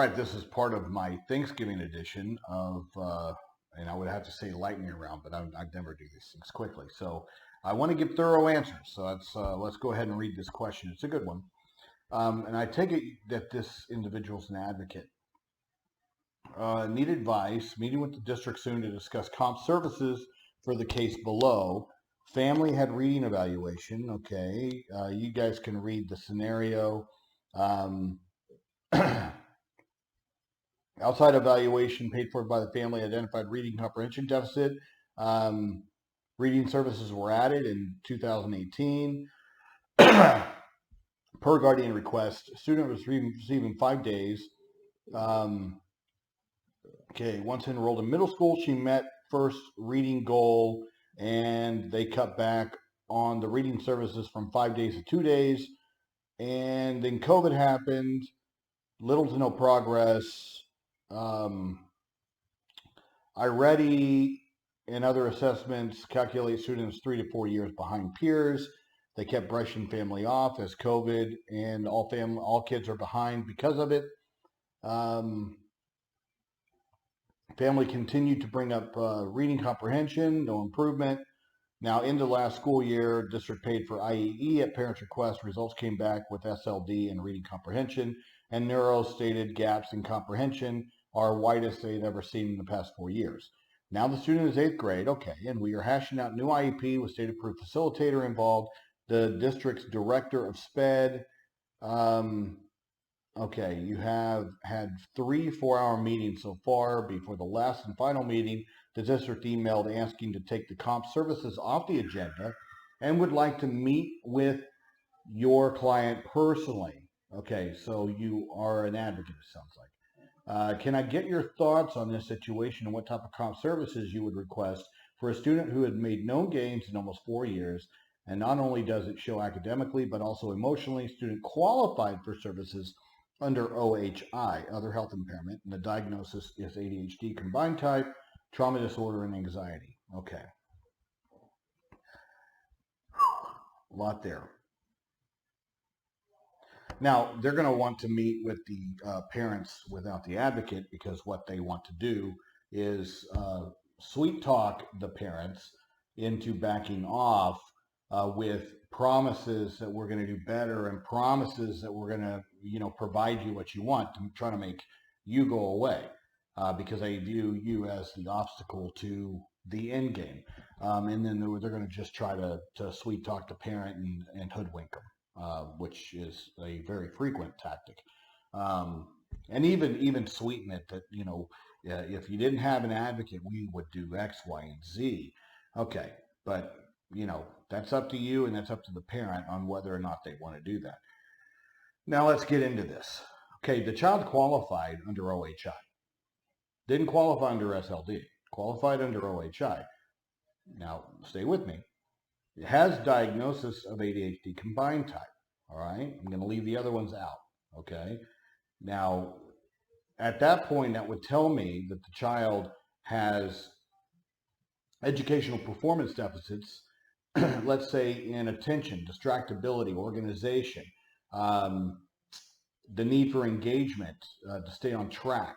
right, this is part of my Thanksgiving edition of, and I would have to say lightning round, but I never do these things quickly. So I want to give thorough answers. So let's go ahead and read this question. It's a good one. And I take it that this individual's an advocate. Need advice, meeting with the district soon to discuss comp services for the case below. Family had reading evaluation. Okay, you guys can read the scenario. Outside evaluation paid for by the family identified reading comprehension deficit. Reading services were added in 2018. Per guardian request, student was receiving 5 days. Once enrolled in middle school, she met first reading goal, and they cut back on the reading services from 5 days to 2 days. And then COVID happened, little to no progress. iReady and other assessments calculate students 3 to 4 years behind peers. They kept brushing family off as COVID, and all kids are behind because of it. Family continued to bring up reading comprehension, no improvement. Now, into last school year, district paid for IEE at parents' request. Results came back with SLD and reading comprehension, and neuro stated gaps in comprehension are widest they've ever seen in the past 4 years. Now the student is 8th grade, okay, and we are hashing out new IEP with state-approved facilitator involved, the district's director of SPED. Okay, you have had 3 4-hour meetings so far. Before the last and final meeting, the district emailed asking to take the comp services off the agenda and would like to meet with your client personally. Okay, so you are an advocate, it sounds like. Can I get your thoughts on this situation and what type of comp services you would request for a student who had made no gains in almost 4 years? And not only does it show academically, but also emotionally, student qualified for services under OHI, other health impairment, and the diagnosis is ADHD combined type, trauma disorder, and anxiety. Okay. A lot there. Now, they're going to want to meet with the parents without the advocate, because what they want to do is sweet talk the parents into backing off with promises that we're going to do better and promises that we're going to, provide you what you want, to try to make you go away, because they view you as the obstacle to the end game. And then they're going to just try to sweet talk the parent and hoodwink them. Which is a very frequent tactic, and even sweeten it that if you didn't have an advocate, we would do X, Y, and Z. Okay, but that's up to you, and that's up to the parent on whether or not they want to do that. Now let's get into this. Okay, the child qualified under OHI, didn't qualify under SLD, qualified under OHI. Now stay with me. It has diagnosis of ADHD combined type. All right, I'm going to leave the other ones out. Okay, now at that point, that would tell me that the child has educational performance deficits, let's say in attention, distractibility, organization, the need for engagement to stay on track,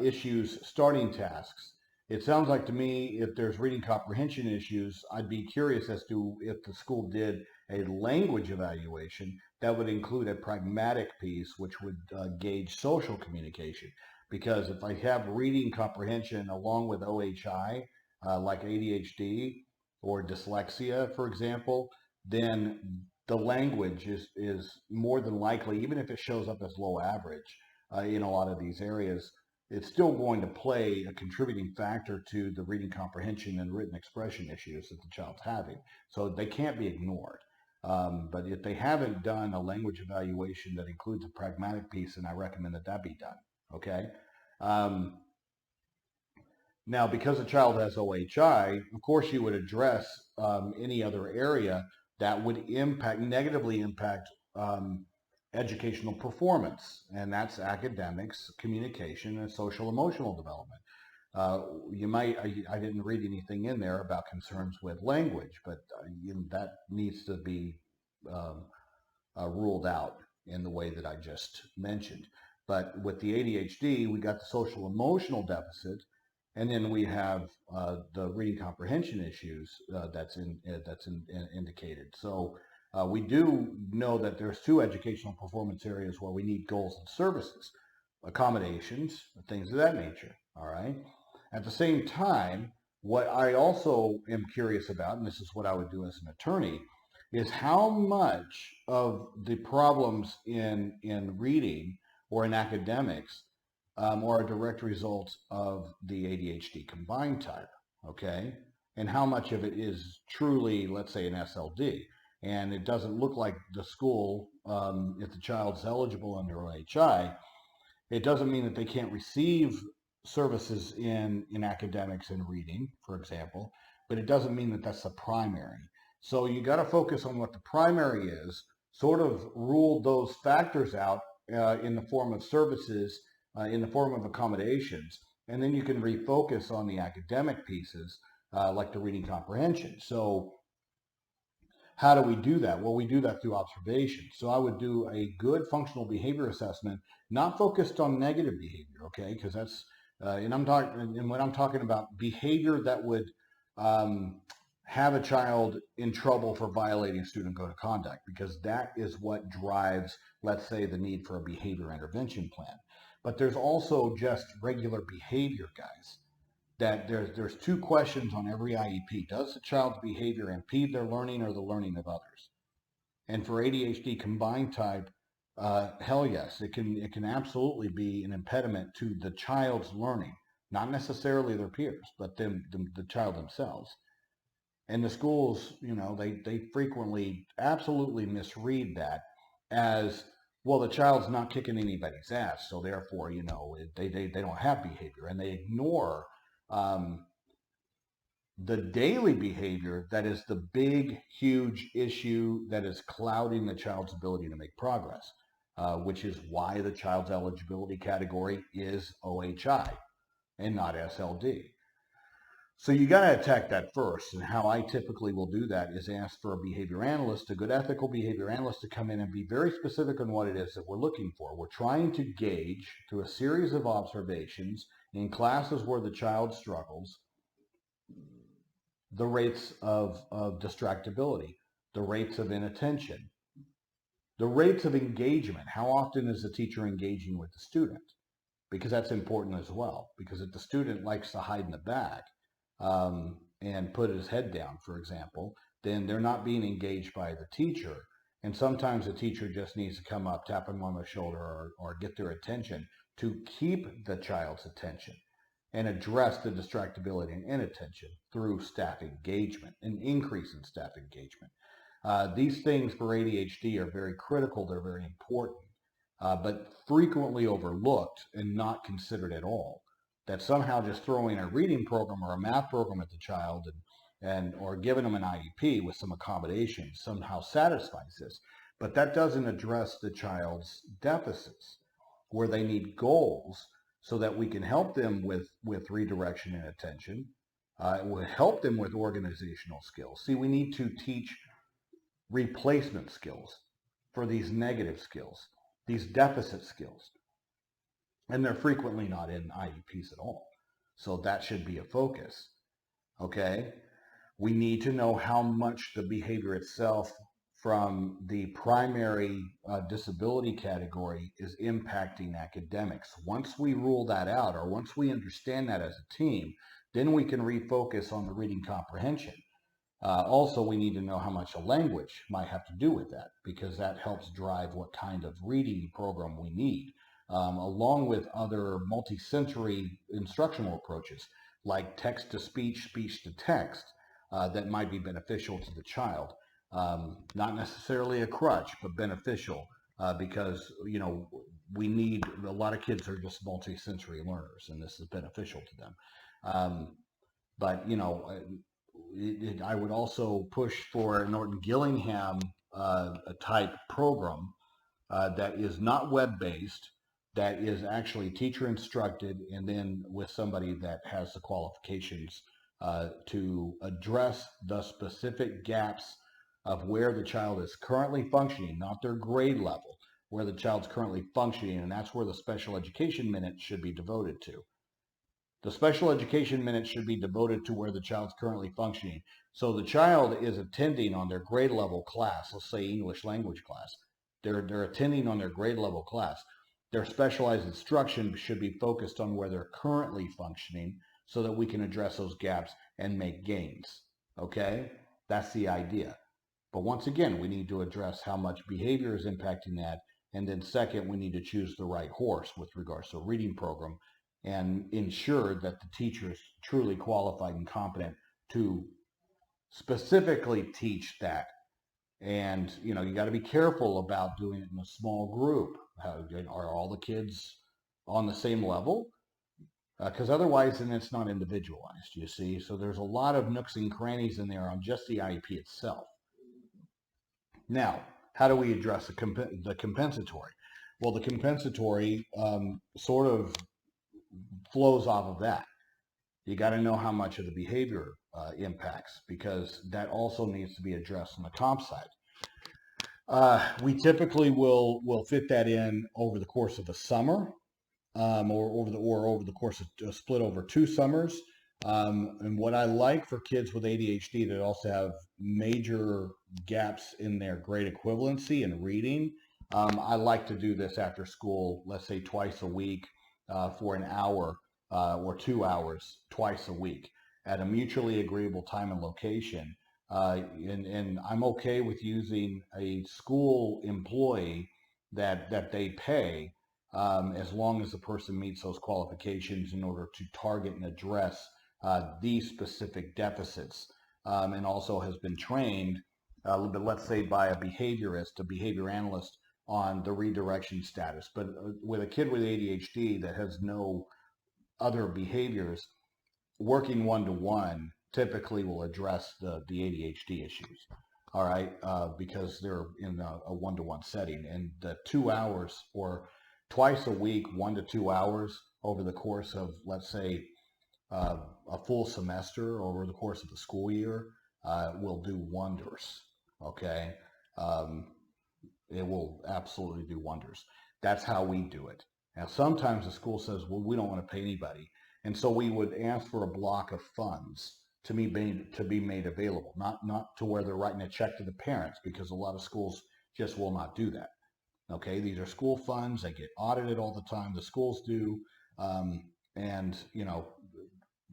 issues starting tasks. It sounds like to me, if there's reading comprehension issues, I'd be curious as to if the school did a language evaluation that would include a pragmatic piece, which would gauge social communication. Because if I have reading comprehension along with OHI, like ADHD or dyslexia, for example, then the language is more than likely, even if it shows up as low average in a lot of these areas, it's still going to play a contributing factor to the reading comprehension and written expression issues that the child's having. So they can't be ignored. But if they haven't done a language evaluation that includes a pragmatic piece, then I recommend that be done. Okay. Now, because the child has OHI, of course, you would address any other area that would negatively impact educational performance, and that's academics, communication, and social emotional development. I didn't read anything in there about concerns with language, but that needs to be ruled out in the way that I just mentioned. But with the ADHD, we got the social emotional deficit, and then we have the reading comprehension issues indicated. So we do know that there's two educational performance areas where we need goals and services, accommodations, things of that nature. All right. At the same time, what I also am curious about, and this is what I would do as an attorney, is how much of the problems in reading or in academics are a direct result of the ADHD combined type, okay? And how much of it is truly, let's say, an SLD. And it doesn't look like the school, if the child's eligible under OHI, it doesn't mean that they can't receive services in academics and reading, for example, but it doesn't mean that that's the primary. So you got to focus on what the primary is, sort of rule those factors out in the form of services, in the form of accommodations, and then you can refocus on the academic pieces like the reading comprehension. So how do we do that? Well, we do that through observation. So I would do a good functional behavior assessment, not focused on negative behavior, okay? Because that's, and when I'm talking about behavior that would have a child in trouble for violating student code of conduct, because that is what drives, let's say, the need for a behavior intervention plan. But there's also just regular behavior, guys. That there's two questions on every IEP. Does the child's behavior impede their learning or the learning of others? And for ADHD combined type, hell yes, it can absolutely be an impediment to the child's learning, not necessarily their peers, but the child themselves. And the schools, they frequently absolutely misread that as, well, the child's not kicking anybody's ass, so therefore, they don't have behavior, and they ignore the daily behavior that is the big, huge issue that is clouding the child's ability to make progress, which is why the child's eligibility category is OHI and not SLD. So you got to attack that first. And how I typically will do that is ask for a behavior analyst, a good ethical behavior analyst, to come in and be very specific on what it is that we're looking for. We're trying to gauge through a series of observations in classes where the child struggles, the rates of distractibility, the rates of inattention, the rates of engagement. How often is the teacher engaging with the student? Because that's important as well. Because if the student likes to hide in the back and put his head down, for example, then they're not being engaged by the teacher. And sometimes the teacher just needs to come up, tap them on the shoulder, or get their attention to keep the child's attention and address the distractibility and inattention through staff engagement, an increase in staff engagement. These things for ADHD are very critical. They're very important, but frequently overlooked and not considered at all. That somehow just throwing a reading program or a math program at the child or giving them an IEP with some accommodations somehow satisfies this. But that doesn't address the child's deficits, where they need goals, so that we can help them with redirection and attention. It will help them with organizational skills. See, we need to teach replacement skills for these negative skills, these deficit skills. And they're frequently not in IEPs at all. So that should be a focus. Okay? We need to know how much the behavior itself from the primary disability category is impacting academics. Once we rule that out, or once we understand that as a team, then we can refocus on the reading comprehension. Also, we need to know how much a language might have to do with that, because that helps drive what kind of reading program we need, along with other multi-sensory instructional approaches like text-to-speech, speech-to-text, that might be beneficial to the child. Not necessarily a crutch, but beneficial, because, we need, a lot of kids are just multi-sensory learners, and this is beneficial to them. But, I would also push for a Norton Gillingham type program that is not web-based, that is actually teacher instructed, and then with somebody that has the qualifications to address the specific gaps of where the child is currently functioning, not their grade level, where the child's currently functioning, and that's where the special education minute should be devoted to. The special education minute should be devoted to where the child's currently functioning. So the child is attending on their grade level class, let's say English language class. They're attending on their grade level class. Their specialized instruction should be focused on where they're currently functioning so that we can address those gaps and make gains. Okay? That's the idea. But once again, we need to address how much behavior is impacting that. And then second, we need to choose the right horse with regards to a reading program and ensure that the teacher is truly qualified and competent to specifically teach that. And, you got to be careful about doing it in a small group. Are all the kids on the same level? Because otherwise, then it's not individualized, you see. So there's a lot of nooks and crannies in there on just the IEP itself. Now, how do we address the compensatory? Well, the compensatory sort of flows off of that. You got to know how much of the behavior impacts, because that also needs to be addressed on the comp side. We typically will fit that in over the course of the summer, or over the course of split over 2 summers. And what I like for kids with ADHD that also have major gaps in their grade equivalency and reading, I like to do this after school, let's say twice a week, for an hour or 2 hours twice a week at a mutually agreeable time and location. And I'm okay with using a school employee that they pay, as long as the person meets those qualifications in order to target and address these specific deficits, and also has been trained, let's say by a behaviorist, a behavior analyst, on the redirection status. But with a kid with ADHD that has no other behaviors, working one-to-one typically will address the ADHD issues. All right, because they're in a one-to-one setting, and the 2 hours or twice a week, 1 to 2 hours over the course of, let's say, a full semester, over the course of the school year, will do wonders. Okay, it will absolutely do wonders. That's how we do it. Now, sometimes the school says, well, we don't want to pay anybody. And so we would ask for a block of funds to be made available, not to where they're writing a check to the parents, because a lot of schools just will not do that. Okay, these are school funds. They get audited all the time. The schools do. And,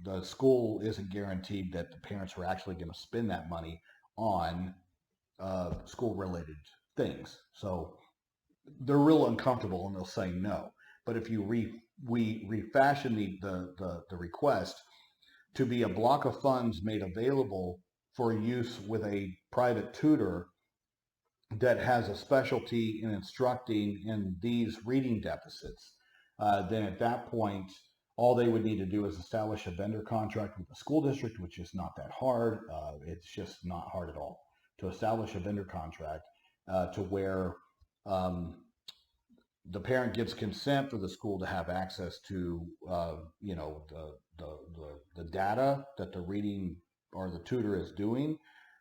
the school isn't guaranteed that the parents are actually going to spend that money on school-related things. So they're real uncomfortable and they'll say no. But if you we refashion the request to be a block of funds made available for use with a private tutor that has a specialty in instructing in these reading deficits, then at that point, all they would need to do is establish a vendor contract with the school district, which is not that hard. It's just not hard at all to establish a vendor contract to where the parent gives consent for the school to have access to, the data that the reading or the tutor is doing.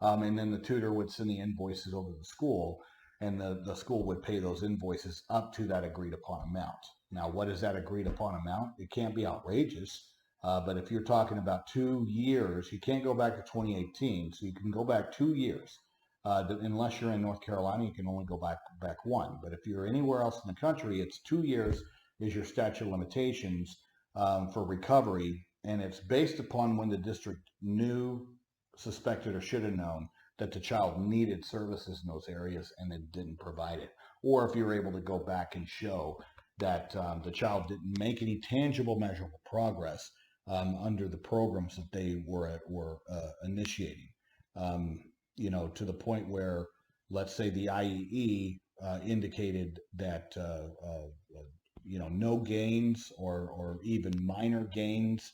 And then the tutor would send the invoices over to the school, and the school would pay those invoices up to that agreed upon amount. Now, what is that agreed upon amount? It can't be outrageous, but if you're talking about 2 years, you can't go back to 2018, so you can go back 2 years. Unless you're in North Carolina, you can only go back 1. But if you're anywhere else in the country, it's 2 years is your statute of limitations for recovery, and it's based upon when the district knew, suspected, or should have known that the child needed services in those areas and it didn't provide it. Or if you're able to go back and show that the child didn't make any tangible, measurable progress under the programs that they were initiating. To the point where, let's say, the IEE indicated that no gains or even minor gains.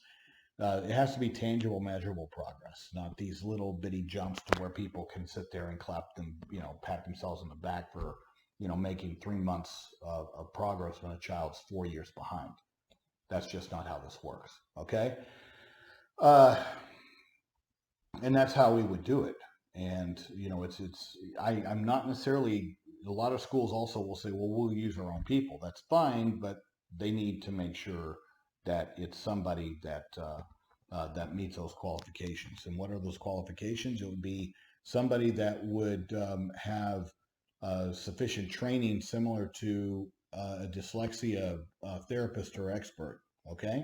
It has to be tangible, measurable progress, not these little bitty jumps to where people can sit there and clap them, pat themselves on the back for, making 3 months of progress when a child's 4 years behind. That's just not how this works. Okay. And that's how we would do it. And, I'm not necessarily a lot of schools also will say, well, we'll use our own people. That's fine, but they need to make sure that it's somebody that that meets those qualifications. And what are those qualifications? It would be somebody that would have sufficient training similar to a dyslexia therapist or expert. Okay,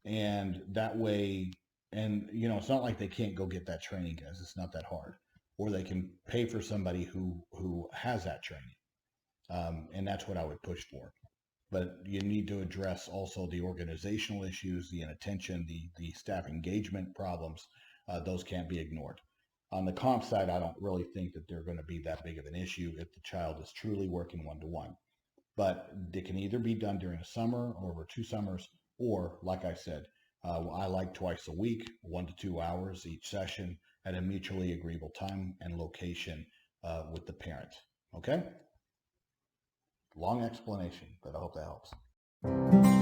and that way, and it's not like they can't go get that training, guys. It's not that hard, or they can pay for somebody who has that training, and that's what I would push for. But you need to address also the organizational issues, the inattention, the staff engagement problems. Those can't be ignored. On the comp side, I don't really think that they're going to be that big of an issue if the child is truly working one-to-one. But it can either be done during a summer or over 2 summers, or like I said, I like twice a week, 1 to 2 hours each session at a mutually agreeable time and location with the parent. Okay? Long explanation, but I hope that helps.